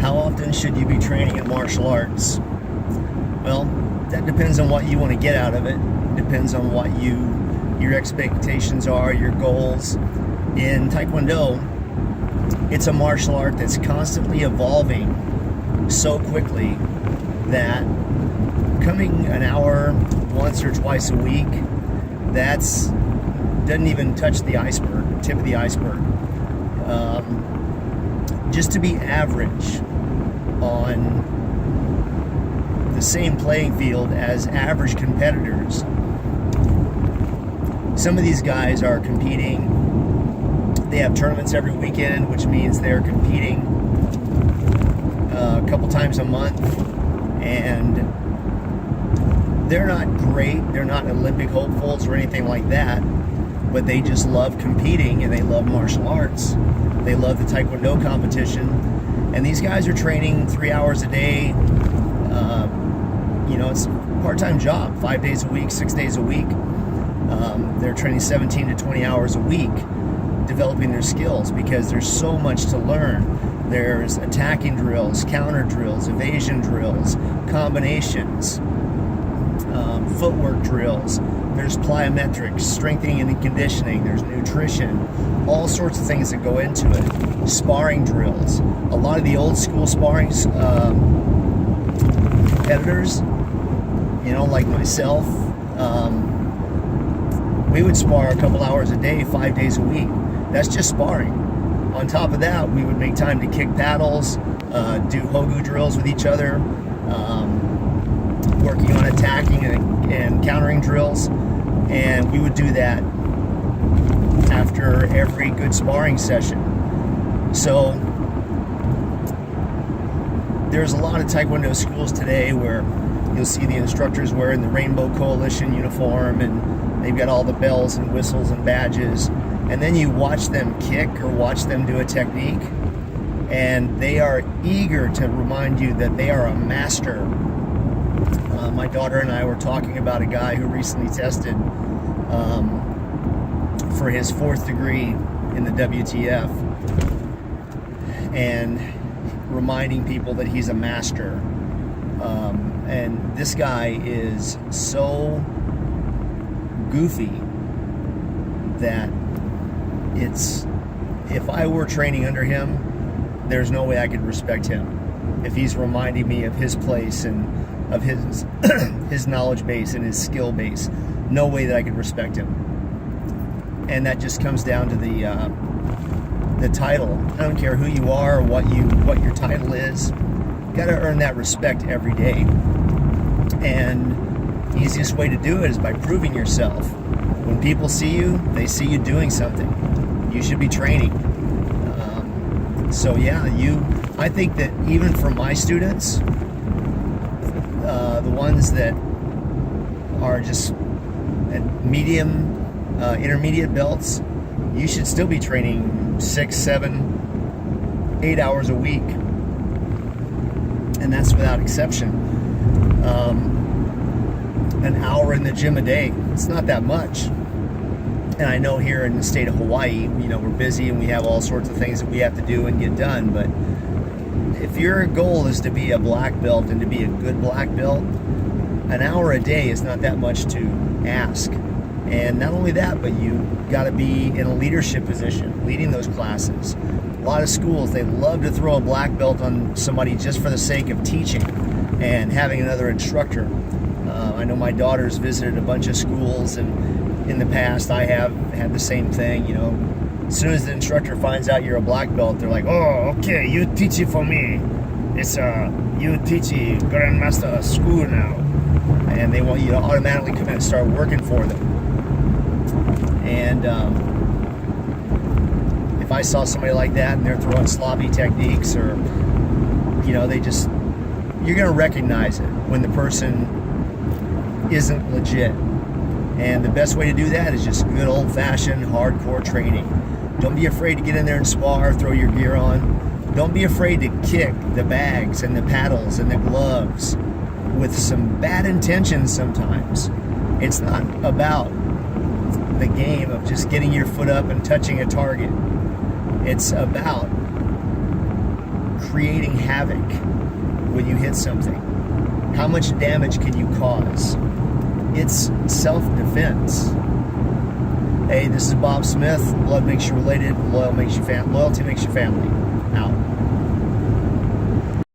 How often should you be training in martial arts? Well, that depends on what you want to get out of it. Depends on what your expectations are, your goals. In Taekwondo, it's a martial art that's constantly evolving so quickly that coming an hour once or twice a week, that's doesn't even touch the iceberg, tip of the iceberg. Just to be average on the same playing field as average competitors. Some of these guys are competing. They have tournaments every weekend, which means they're competing a couple times a month, and they're not great. They're not Olympic hopefuls or anything like that, but they just love competing and they love martial arts. They love the Taekwondo competition, and these guys are training 3 hours a day. It's a part-time job, 5 days a week, 6 days a week. They're training 17 to 20 hours a week, developing their skills, because there's so much to learn. There's attacking drills, counter drills, evasion drills, combinations, footwork drills. There's plyometrics, strengthening and conditioning. There's nutrition, all sorts of things that go into it. Sparring drills. A lot of the old school sparring competitors, like myself, we would spar a couple hours a day, 5 days a week. That's just sparring. On top of that, we would make time to kick paddles, do Hogu drills with each other, working on attacking and countering drills. And we would do that after every good sparring session. So there's a lot of Taekwondo schools today where you'll see the instructors wearing the Rainbow Coalition uniform, and they've got all the bells and whistles and badges. And then you watch them kick or watch them do a technique, and they are eager to remind you that they are a master. My daughter and I were talking about a guy who recently tested for his 4th degree in the WTF, and reminding people that he's a master. And this guy is so goofy that if I were training under him, there's no way I could respect him. If he's reminding me of his place and of his his knowledge base and his skill base, no way that I could respect him. And that just comes down to the title. I don't care who you are or what your title is. You got to earn that respect every day. And the easiest way to do it is by proving yourself. When people see you, they see you doing something. You should be training. I think that even for my students, the ones that are just at medium, intermediate belts, you should still be training 6, 7, 8 hours a week. And that's without exception. An hour in the gym a day, it's not that much. And I know here in the state of Hawaii, we're busy and we have all sorts of things that we have to do and get done. But if your goal is to be a black belt and to be a good black belt, an hour a day is not that much to ask. And not only that, but you got to be in a leadership position, leading those classes. A lot of schools, they love to throw a black belt on somebody just for the sake of teaching and having another instructor. I know my daughter's visited a bunch of schools, and in the past I have had the same thing. As soon as the instructor finds out you're a black belt, they're like, "Oh, okay, you teach it for me. It's you teach it Grandmaster school now," and they want you to automatically come in and start working for them. And if I saw somebody like that and they're throwing sloppy techniques, or you're going to recognize it when the person isn't legit. And the best way to do that is just good old-fashioned hardcore training. Don't be afraid to get in there and spar, throw your gear on. Don't be afraid to kick the bags and the paddles and the gloves with some bad intentions sometimes. It's not about the game of just getting your foot up and touching a target. It's about creating havoc when you hit something? How much damage can you cause? It's self-defense. Hey, this is Bob Smith. Blood makes you related. Loyalty makes you family. Out.